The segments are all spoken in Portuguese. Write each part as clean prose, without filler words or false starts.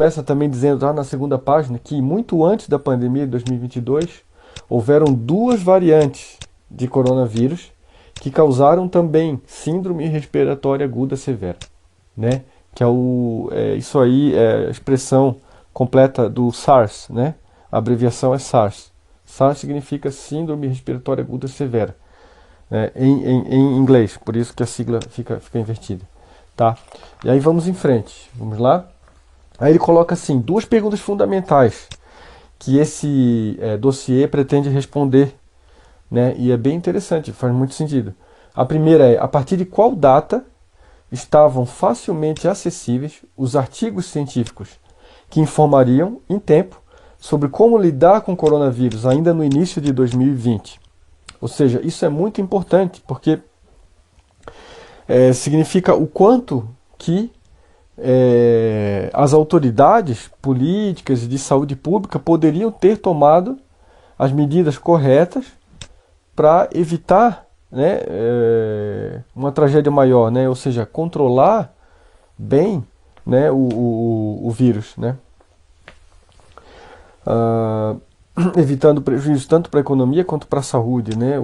começa também dizendo lá na segunda página que muito antes da pandemia de 2022 houveram duas variantes de coronavírus que causaram também síndrome respiratória aguda severa, né? Que isso aí é a expressão completa do SARS, né? A abreviação é SARS. SARS significa síndrome respiratória aguda severa, né? Em inglês, por isso que a sigla fica invertida, tá? E aí vamos em frente, vamos lá? Aí ele coloca assim, duas perguntas fundamentais que esse dossiê pretende responder, né? E é bem interessante, faz muito sentido. A primeira é, a partir de qual data estavam facilmente acessíveis os artigos científicos que informariam, em tempo, sobre como lidar com o coronavírus ainda no início de 2020. Ou seja, isso é muito importante, porque significa o quanto que as autoridades políticas e de saúde pública poderiam ter tomado as medidas corretas para evitar, né, uma tragédia maior, né, ou seja, controlar bem, né, o vírus, né, ah, evitando prejuízo tanto para a economia quanto para a saúde, né.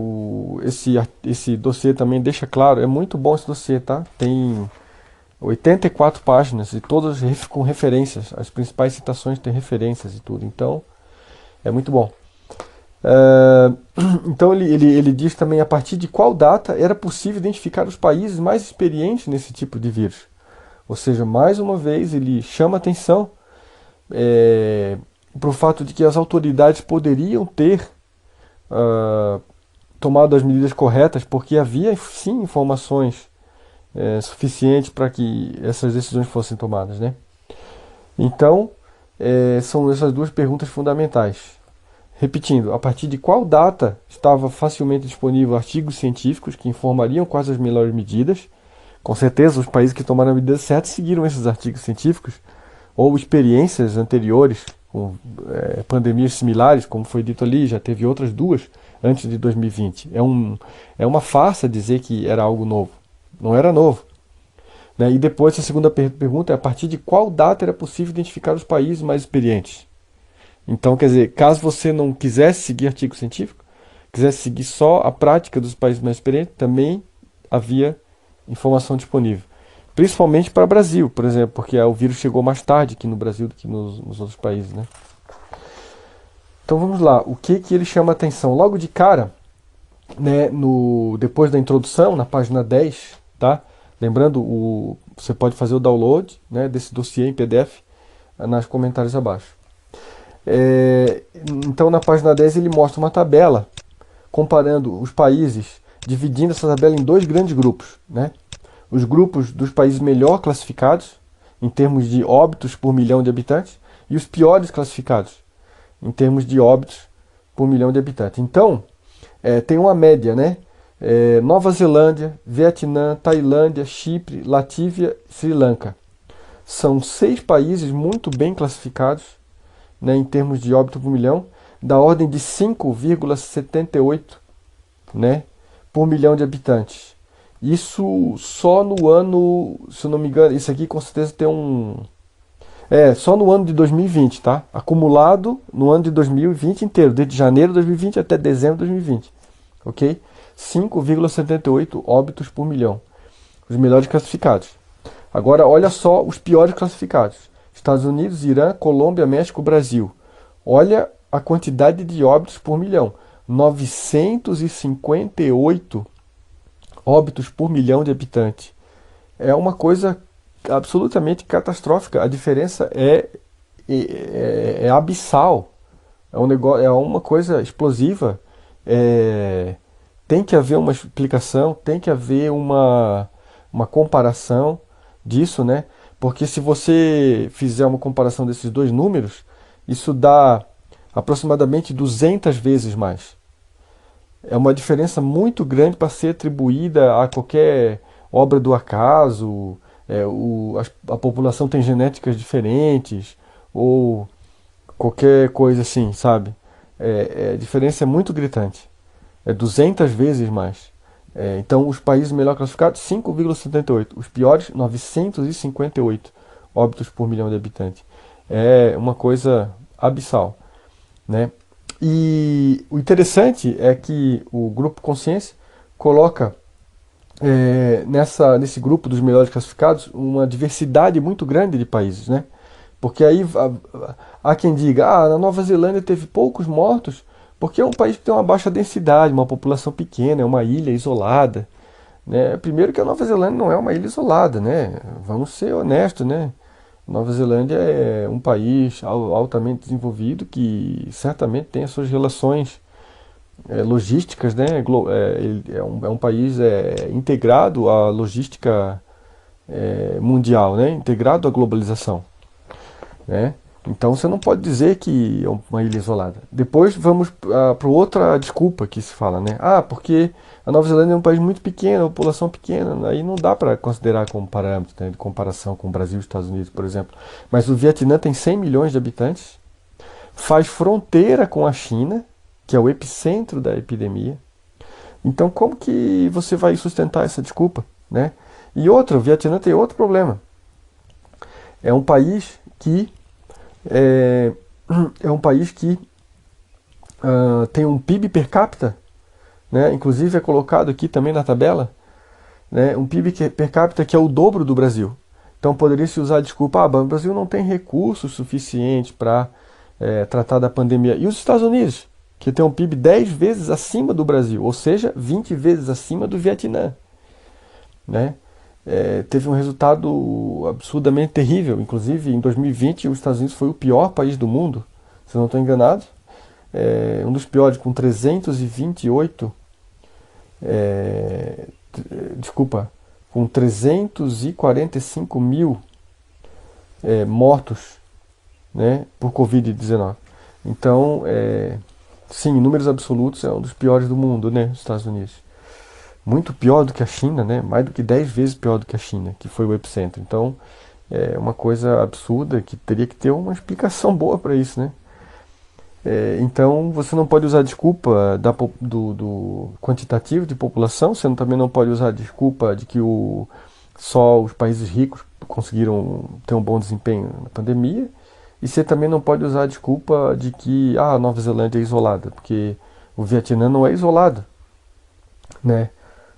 Esse dossiê também deixa claro, é muito bom esse dossiê, tá? Tem 84 páginas e todas com referências, as principais citações têm referências e tudo, então é muito bom. Ah, então ele diz também a partir de qual data era possível identificar os países mais experientes nesse tipo de vírus. Ou seja, mais uma vez ele chama atenção para o fato de que as autoridades poderiam ter ah, tomado as medidas corretas, porque havia sim informações suficientes para que essas decisões fossem tomadas, né? Então, são essas duas perguntas fundamentais. Repetindo, a partir de qual data estava facilmente disponível artigos científicos que informariam quais as melhores medidas? Com certeza, os países que tomaram a medida certa seguiram esses artigos científicos ou experiências anteriores com pandemias similares, como foi dito ali, já teve outras duas antes de 2020. É uma farsa dizer que era algo novo. Não era novo. Né? E depois, a segunda pergunta é a partir de qual data era possível identificar os países mais experientes? Então, quer dizer, caso você não quisesse seguir artigo científico, quisesse seguir só a prática dos países mais experientes, também havia informação disponível. Principalmente para o Brasil, por exemplo, porque o vírus chegou mais tarde aqui no Brasil do que nos outros países, né? Então vamos lá, o que que ele chama a atenção? Logo de cara, né, depois da introdução, na página 10, tá? Lembrando, você pode fazer o download, né, desse dossiê em PDF nos comentários abaixo. Então na página 10 ele mostra uma tabela comparando os países, dividindo essa tabela em dois grandes grupos, né? Os grupos dos países melhor classificados, em termos de óbitos por milhão de habitantes, e os piores classificados, em termos de óbitos por milhão de habitantes. Então, tem uma média, né? Nova Zelândia, Vietnã, Tailândia, Chipre, Latívia, Sri Lanka. São 6 países muito bem classificados, né, em termos de óbito por milhão, da ordem de 5,78, né, por milhão de habitantes. Isso só no ano, se eu não me engano, isso aqui com certeza tem só no ano de 2020, tá? Acumulado no ano de 2020 inteiro, desde janeiro de 2020 até dezembro de 2020, ok? 5,78 óbitos por milhão, os melhores classificados. Agora, olha só os piores classificados. Estados Unidos, Irã, Colômbia, México, Brasil. Olha a quantidade de óbitos por milhão. 958 óbitos por milhão de habitantes. É uma coisa absolutamente catastrófica. A diferença é abissal. É uma coisa explosiva. Tem que haver uma explicação, tem que haver uma comparação disso, né? Porque se você fizer uma comparação desses dois números, isso dá aproximadamente 200 vezes mais. É uma diferença muito grande para ser atribuída a qualquer obra do acaso, a população tem genéticas diferentes, ou qualquer coisa assim, sabe? A diferença é muito gritante. É 200 vezes mais. Então, os países melhor classificados, 5,78. Os piores, 958 óbitos por milhão de habitantes. é uma coisa abissal, né? E o interessante é que o Grupo Consciência coloca nesse grupo dos melhores classificados uma diversidade muito grande de países, né? Porque aí há quem diga, na Nova Zelândia teve poucos mortos, porque é um país que tem uma baixa densidade, uma população pequena, é uma ilha isolada, né? Primeiro que a Nova Zelândia não é uma ilha isolada, né? Vamos ser honestos, né? Nova Zelândia é um país altamente desenvolvido que certamente tem as suas relações logísticas, né? É um país integrado à logística mundial, né? Integrado à globalização, né? Então você não pode dizer que é uma ilha isolada. Depois vamos para outra desculpa que se fala, né? Porque a Nova Zelândia é um país muito pequeno, a população pequena, aí não dá para considerar como parâmetro, né, de comparação com o Brasil e os Estados Unidos, por exemplo. Mas o Vietnã tem 100 milhões de habitantes, faz fronteira com a China, que é o epicentro da epidemia. Então como que você vai sustentar essa desculpa, né? E outra, o Vietnã tem outro problema. É um país que é, é um país que tem um PIB per capita, né? Inclusive é colocado aqui também na tabela, né? Um PIB per capita que é o dobro do Brasil. Então poderia se usar a desculpa, o Brasil não tem recursos suficientes para tratar da pandemia. E os Estados Unidos, que tem um PIB 10 vezes acima do Brasil, ou seja, 20 vezes acima do Vietnã, né? Teve um resultado absurdamente terrível. Inclusive, em 2020, os Estados Unidos foi o pior país do mundo, se eu não estou enganado. Um dos piores, com 328, é, desculpa, com 345 mil mortos, né, por Covid-19. Então, sim, em números absolutos, é um dos piores do mundo, né, os Estados Unidos. Muito pior do que a China, né, mais do que 10 vezes pior do que a China, que foi o epicentro. Então, é uma coisa absurda que teria que ter uma explicação boa para isso, né? Então você não pode usar a desculpa do quantitativo de população, você também não pode usar a desculpa de que só os países ricos conseguiram ter um bom desempenho na pandemia, e você também não pode usar a desculpa de que a Nova Zelândia é isolada, porque o Vietnã não é isolado, né?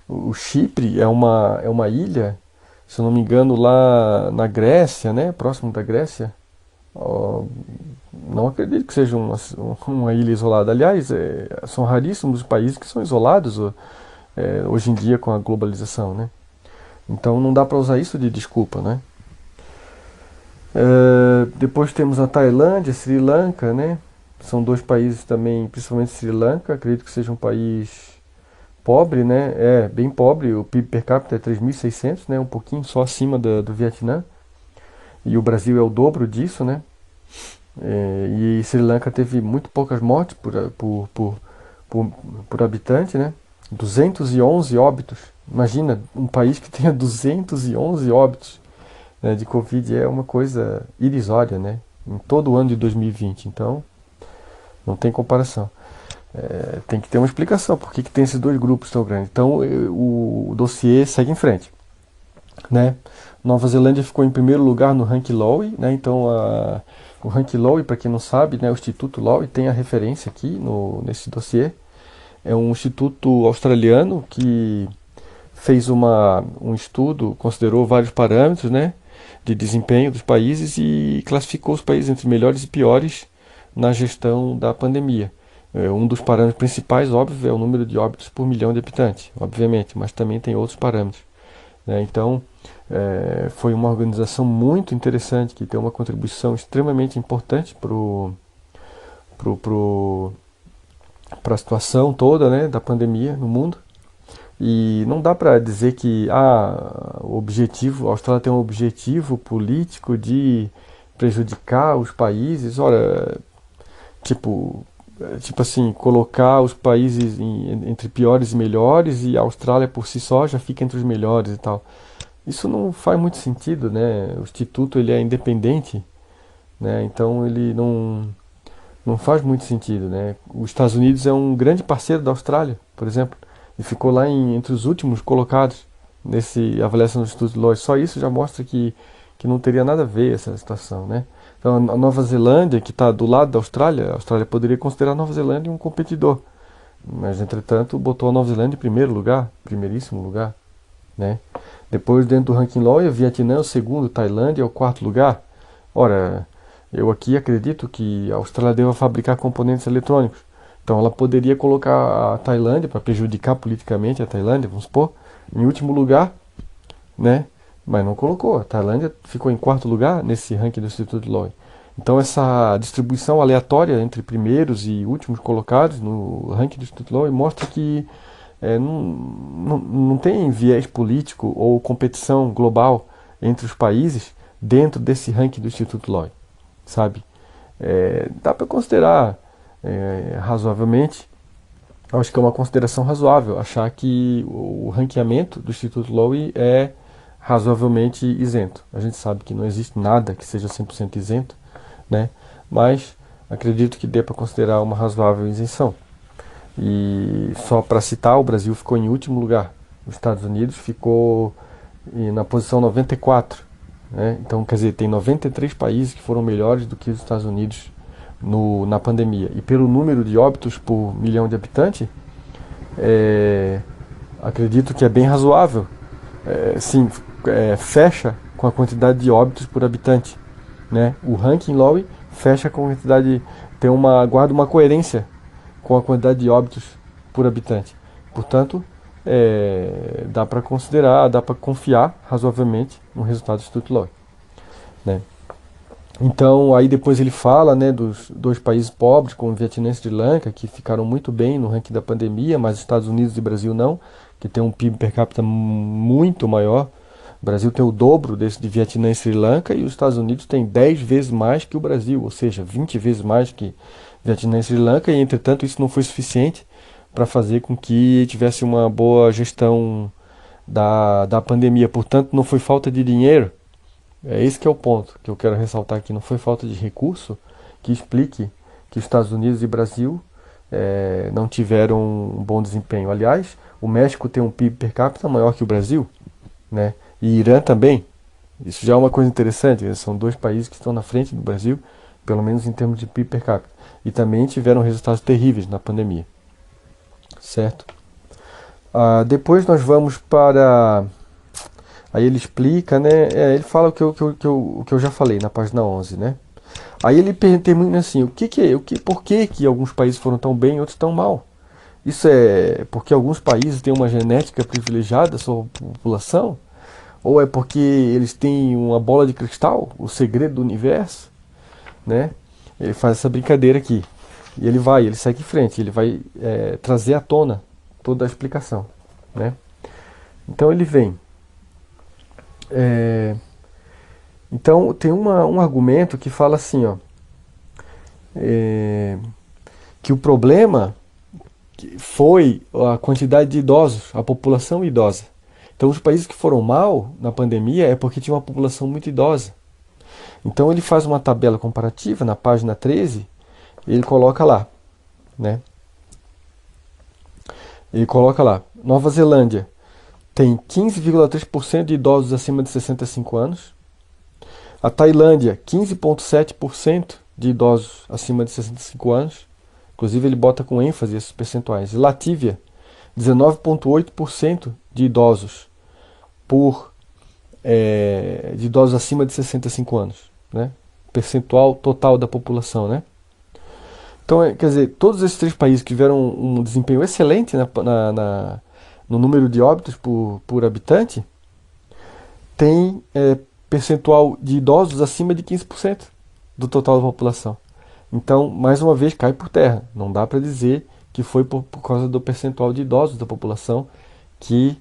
O Chipre é uma ilha, se eu não me engano, lá na Grécia, né? Próximo da Grécia. Ó, não acredito que seja uma ilha isolada. Aliás, são raríssimos os países que são isolados hoje em dia com a globalização, né? Então não dá para usar isso de desculpa, né? Depois temos a Tailândia, Sri Lanka, né? São dois países também, principalmente Sri Lanka, acredito que seja um país pobre, né? Bem pobre, o PIB per capita é 3.600, né? Um pouquinho só acima do Vietnã. E o Brasil é o dobro disso, né? E Sri Lanka teve muito poucas mortes por, por habitante, né? 211 óbitos. Imagina um país que tenha 211 óbitos, né, de Covid, é uma coisa irrisória, né? Em todo o ano de 2020. Então, não tem comparação. Tem que ter uma explicação por que tem esses dois grupos tão grandes. Então, o dossiê segue em frente, né? Nova Zelândia ficou em primeiro lugar no ranking Lowy, né? Então o ranking Lowy, para quem não sabe, né, o Instituto Lowy tem a referência aqui nesse dossiê. É um instituto australiano que fez um estudo, considerou vários parâmetros, né, de desempenho dos países e classificou os países entre melhores e piores na gestão da pandemia. Um dos parâmetros principais, óbvio, é o número de óbitos por milhão de habitantes, obviamente, mas também tem outros parâmetros, né? Então, foi uma organização muito interessante que tem uma contribuição extremamente importante para a situação toda, né, da pandemia no mundo. E não dá para dizer que o objetivo, a Austrália tem um objetivo político de prejudicar os países. Ora, tipo, tipo assim, colocar os países entre piores e melhores e a Austrália por si só já fica entre os melhores e tal. Isso não faz muito sentido, né? O instituto ele é independente, né? Então ele não faz muito sentido, né? Os Estados Unidos é um grande parceiro da Austrália, por exemplo, e ficou lá entre os últimos colocados nesse avaliação do Instituto Lloyd. Só isso já mostra que não teria nada a ver essa situação, né? Então, a Nova Zelândia, que está do lado da Austrália, a Austrália poderia considerar a Nova Zelândia um competidor. Mas, entretanto, botou a Nova Zelândia em primeiro lugar, primeiríssimo lugar, né? Depois, dentro do ranking Law, o Vietnã é o segundo, Tailândia é o quarto lugar. Ora, eu aqui acredito que a Austrália deva fabricar componentes eletrônicos. Então, ela poderia colocar a Tailândia, para prejudicar politicamente a Tailândia, vamos supor, em último lugar, né? Mas não colocou. A Tailândia ficou em quarto lugar nesse ranking do Instituto Lowy. Então essa distribuição aleatória entre primeiros e últimos colocados no ranking do Instituto Lowy mostra que não tem viés político ou competição global entre os países dentro desse ranking do Instituto Lowy, sabe? Dá para considerar razoavelmente, acho que é uma consideração razoável achar que o ranqueamento do Instituto Lowy é razoavelmente isento. A gente sabe que não existe nada que seja 100% isento, né? Mas acredito que dê para considerar uma razoável isenção. E só para citar, o Brasil ficou em último lugar. Os Estados Unidos ficou na posição 94, né? Então, quer dizer, tem 93 países que foram melhores do que os Estados Unidos na pandemia. E pelo número de óbitos por milhão de habitantes, acredito que é bem razoável. Sim, fecha com a quantidade de óbitos por habitante, né? O ranking Lowy fecha com a quantidade, guarda uma coerência com a quantidade de óbitos por habitante. Portanto, dá para considerar, dá para confiar razoavelmente no resultado do Instituto Lowy, né? Então, aí depois ele fala, né, dos dois países pobres, como Vietnã e Sri Lanka, que ficaram muito bem no ranking da pandemia, mas Estados Unidos e Brasil não, que tem um PIB per capita muito maior. O Brasil tem o dobro desse de Vietnã e Sri Lanka e os Estados Unidos têm 10 vezes mais que o Brasil, ou seja, 20 vezes mais que Vietnã e Sri Lanka, e entretanto isso não foi suficiente para fazer com que tivesse uma boa gestão da pandemia. Portanto, não foi falta de dinheiro. Esse que é o ponto que eu quero ressaltar aqui. Não foi falta de recurso que explique que os Estados Unidos e Brasil não tiveram um bom desempenho. Aliás, o México tem um PIB per capita maior que o Brasil, né? E Irã também. Isso já é uma coisa interessante. São dois países que estão na frente do Brasil, pelo menos em termos de PIB per capita. E também tiveram resultados terríveis na pandemia. Certo? Depois nós vamos para... Aí ele explica, né? Ele fala o que eu já falei na página 11, né? Aí ele termina assim, por que alguns países foram tão bem e outros tão mal? Isso é porque alguns países têm uma genética privilegiada da sua população? Ou é porque eles têm uma bola de cristal, o segredo do universo, né? Ele faz essa brincadeira aqui. E ele segue em frente, ele vai trazer à tona toda a explicação, né? Então ele vem. Então tem um argumento que fala assim, ó, que o problema foi a quantidade de idosos, a população idosa. Então os países que foram mal na pandemia é porque tinha uma população muito idosa. Então ele faz uma tabela comparativa na página 13, ele coloca lá, né? Ele coloca lá, Nova Zelândia tem 15,3% de idosos acima de 65 anos. A Tailândia, 15,7% de idosos acima de 65 anos. Inclusive ele bota com ênfase esses percentuais. E Latívia, 19,8% de idosos de idosos acima de 65 anos, né? Percentual total da população, né? Então, quer dizer, todos esses três países que tiveram um desempenho excelente no número de óbitos por habitante, tem percentual de idosos acima de 15% do total da população. Então, mais uma vez, cai por terra. Não dá para dizer que foi por causa do percentual de idosos da população que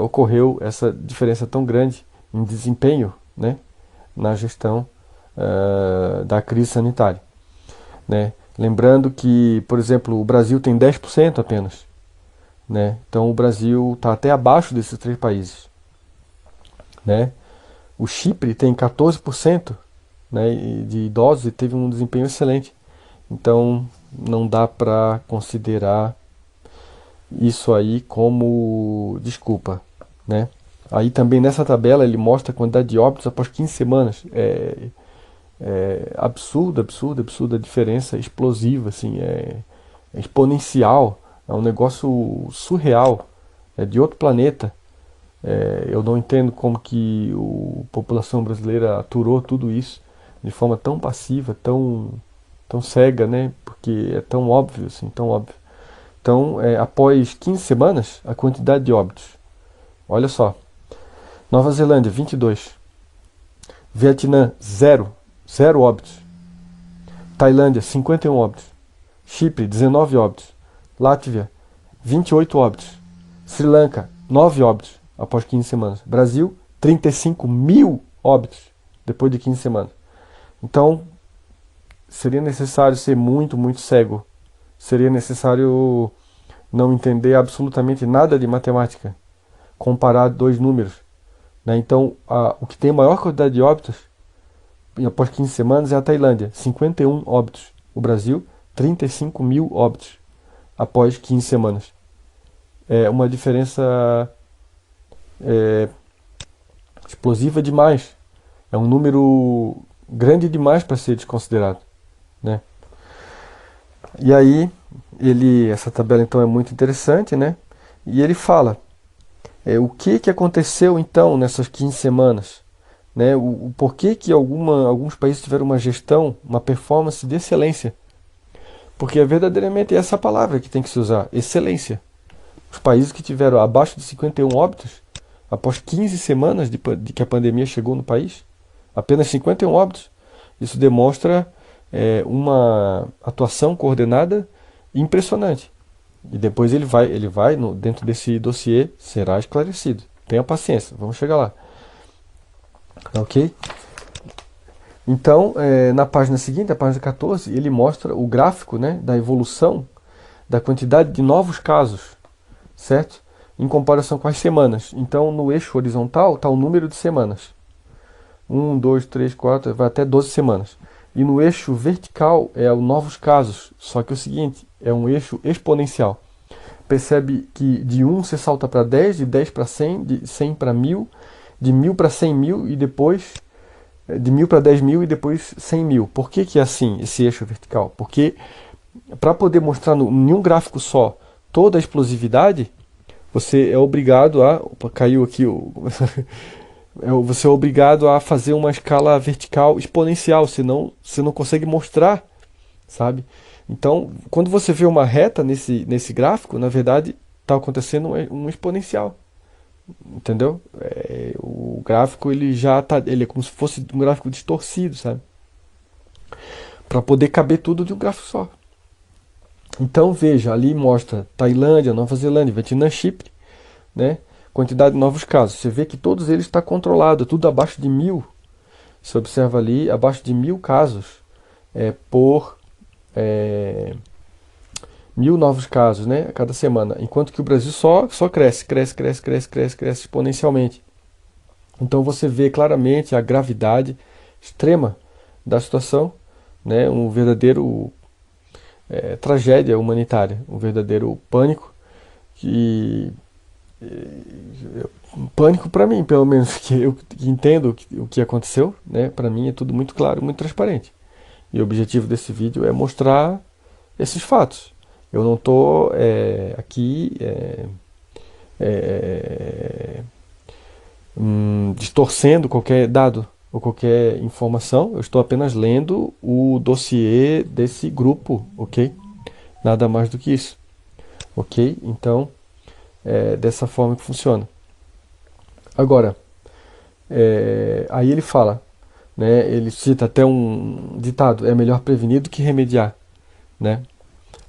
ocorreu essa diferença tão grande em desempenho, né, na gestão da crise sanitária, né? Lembrando que, por exemplo, o Brasil tem 10% apenas, né? Então o Brasil está até abaixo desses três países, né? O Chipre tem 14%, né, de idosos e teve um desempenho excelente. Então não dá para considerar isso aí como desculpa, né? Aí também nessa tabela ele mostra a quantidade de óbitos após 15 semanas. absurda a diferença, explosiva, assim, é exponencial, é um negócio surreal, é de outro planeta. Eu não entendo como que a população brasileira aturou tudo isso de forma tão passiva, tão cega, né? Porque é tão óbvio, assim, tão óbvio. Então, após 15 semanas, a quantidade de óbitos. Olha só, Nova Zelândia, 22. Vietnã, zero. Zero óbitos. Tailândia, 51 óbitos. Chipre, 19 óbitos. Látvia, 28 óbitos. Sri Lanka, 9 óbitos após 15 semanas. Brasil, 35 mil óbitos depois de 15 semanas. Então, seria necessário ser muito cego. Seria necessário não entender absolutamente nada de matemática. Comparar dois números. Né? Então, o que tem a maior quantidade de óbitos após 15 semanas é a Tailândia, 51 óbitos. O Brasil, 35 mil óbitos após 15 semanas. É uma diferença explosiva demais. É um número grande demais para ser desconsiderado, né? E aí, essa tabela então é muito interessante, né? E ele fala o que aconteceu então nessas 15 semanas, né? O porquê que alguns países tiveram uma gestão, uma performance de excelência. Porque é verdadeiramente essa palavra que tem que se usar, excelência. Os países que tiveram abaixo de 51 óbitos, após 15 semanas de que a pandemia chegou no país, apenas 51 óbitos, isso demonstra uma atuação coordenada impressionante. E depois ele vai dentro desse dossiê, será esclarecido. Tenha paciência, vamos chegar lá. Ok? Então, na página seguinte, a página 14, ele mostra o gráfico, né, da evolução da quantidade de novos casos, certo? Em comparação com as semanas. Então, no eixo horizontal está o número de semanas. 1, 2, 3, 4, vai até 12 semanas. E no eixo vertical é o novos casos. Só que é o seguinte, é um eixo exponencial. Percebe que de 1 você salta para 10, de 10 para 100, de 100 para 1000, de 1000 para 100 mil e depois de 1000 para 10 mil e depois 100 mil. Por que é assim esse eixo vertical? Porque para poder mostrar em um gráfico só toda a explosividade, você é obrigado a... Opa, caiu aqui o... você é obrigado a fazer uma escala vertical exponencial, senão você não consegue mostrar, sabe? Então, quando você vê uma reta nesse gráfico, na verdade está acontecendo um exponencial, entendeu? O gráfico ele é como se fosse um gráfico distorcido, sabe? Para poder caber tudo de um gráfico só. Então veja, ali mostra Tailândia, Nova Zelândia, Vietnã, Chipre, né? Quantidade de novos casos. Você vê que todos eles estão controlados, tudo abaixo de 1000. Você observa ali, abaixo de 1000 casos por 1000 novos casos, né? A cada semana. Enquanto que o Brasil só cresce exponencialmente. Então você vê claramente a gravidade extrema da situação, né? Um verdadeiro tragédia humanitária, um verdadeiro pânico que pânico para mim, pelo menos que eu entendo o que aconteceu, né? Para mim é tudo muito claro, muito transparente. E o objetivo desse vídeo é mostrar esses fatos. Eu não estou aqui distorcendo qualquer dado ou qualquer informação. Eu estou apenas lendo o dossiê desse grupo, ok? Nada mais do que isso, ok? Então, dessa forma que funciona. Agora, aí ele fala, né? Ele cita até um ditado: é melhor prevenir do que remediar, né?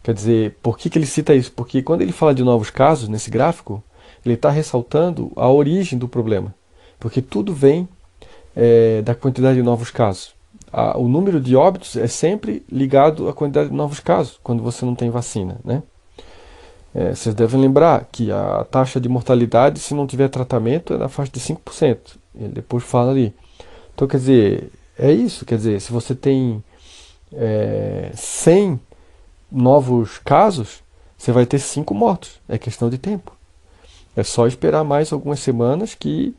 Quer dizer, por que ele cita isso? Porque quando ele fala de novos casos nesse gráfico, ele está ressaltando a origem do problema. Porque tudo vem da quantidade de novos casos. O número de óbitos é sempre ligado à quantidade de novos casos, quando você não tem vacina, né? Vocês devem lembrar que a taxa de mortalidade, se não tiver tratamento, é na faixa de 5%. Ele depois fala ali. Então, quer dizer, é isso. Quer dizer, se você tem 100 novos casos, você vai ter 5 mortos. É questão de tempo. É só esperar mais algumas semanas que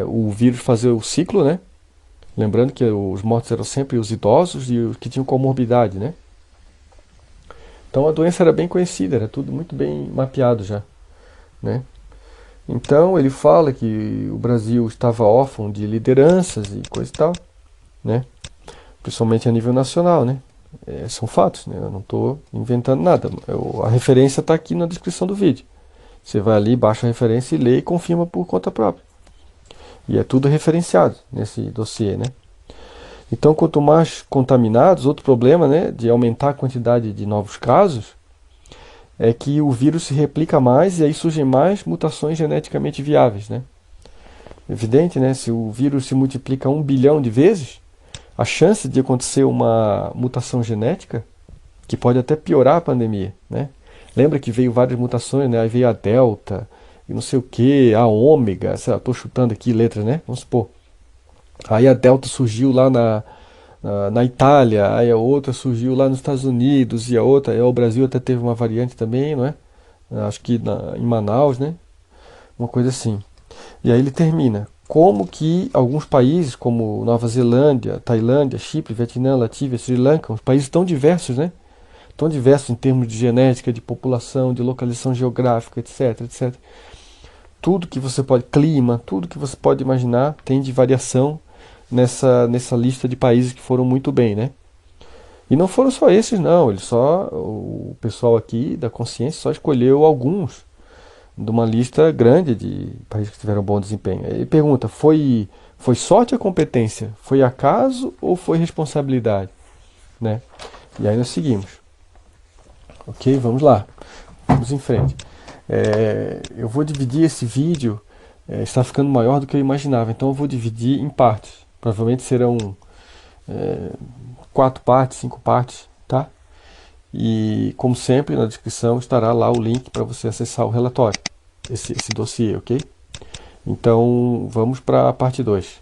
o vírus fazer o ciclo, né? Lembrando que os mortos eram sempre os idosos e os que tinham comorbidade, né? Então a doença era bem conhecida, era tudo muito bem mapeado já, né? Então ele fala que o Brasil estava órfão de lideranças e coisa e tal, né? Principalmente a nível nacional, né? São fatos, né? Eu não estou inventando nada. A referência está aqui na descrição do vídeo. Você vai ali, baixa a referência e lê e confirma por conta própria. E é tudo referenciado nesse dossiê, né? Então, quanto mais contaminados, outro problema, né, de aumentar a quantidade de novos casos, é que o vírus se replica mais e aí surgem mais mutações geneticamente viáveis, né? Evidente, né? Se o vírus se multiplica 1 bilhão de vezes, a chance de acontecer uma mutação genética, que pode até piorar a pandemia, né? Lembra que veio várias mutações, né? Aí veio a Delta, e não sei o que, a Ômega, sei lá, tô chutando aqui letras, né? Vamos supor. Aí a Delta surgiu lá na Itália, aí a outra surgiu lá nos Estados Unidos, e a outra, o Brasil até teve uma variante também, não é? Acho que em Manaus, né? Uma coisa assim. E aí ele termina. Como que alguns países, como Nova Zelândia, Tailândia, Chipre, Vietnã, Latvia, Sri Lanka, uns países tão diversos, né? Tão diversos em termos de genética, de população, de localização geográfica, etc, etc. Tudo que você pode, clima, tudo que você pode imaginar tem de variação nessa lista de países que foram muito bem, né? E não foram só esses, não. O pessoal aqui da consciência só escolheu alguns de uma lista grande de países que tiveram bom desempenho. Ele pergunta: foi sorte ou competência? Foi acaso ou foi responsabilidade? Né? E aí nós seguimos. Ok, vamos lá. Vamos em frente. Eu vou dividir esse vídeo, está ficando maior do que eu imaginava, então eu vou dividir em partes. Provavelmente serão 4 partes, 5 partes, tá? E como sempre, na descrição estará lá o link para você acessar o relatório, esse dossiê, ok? Então vamos para a parte 2.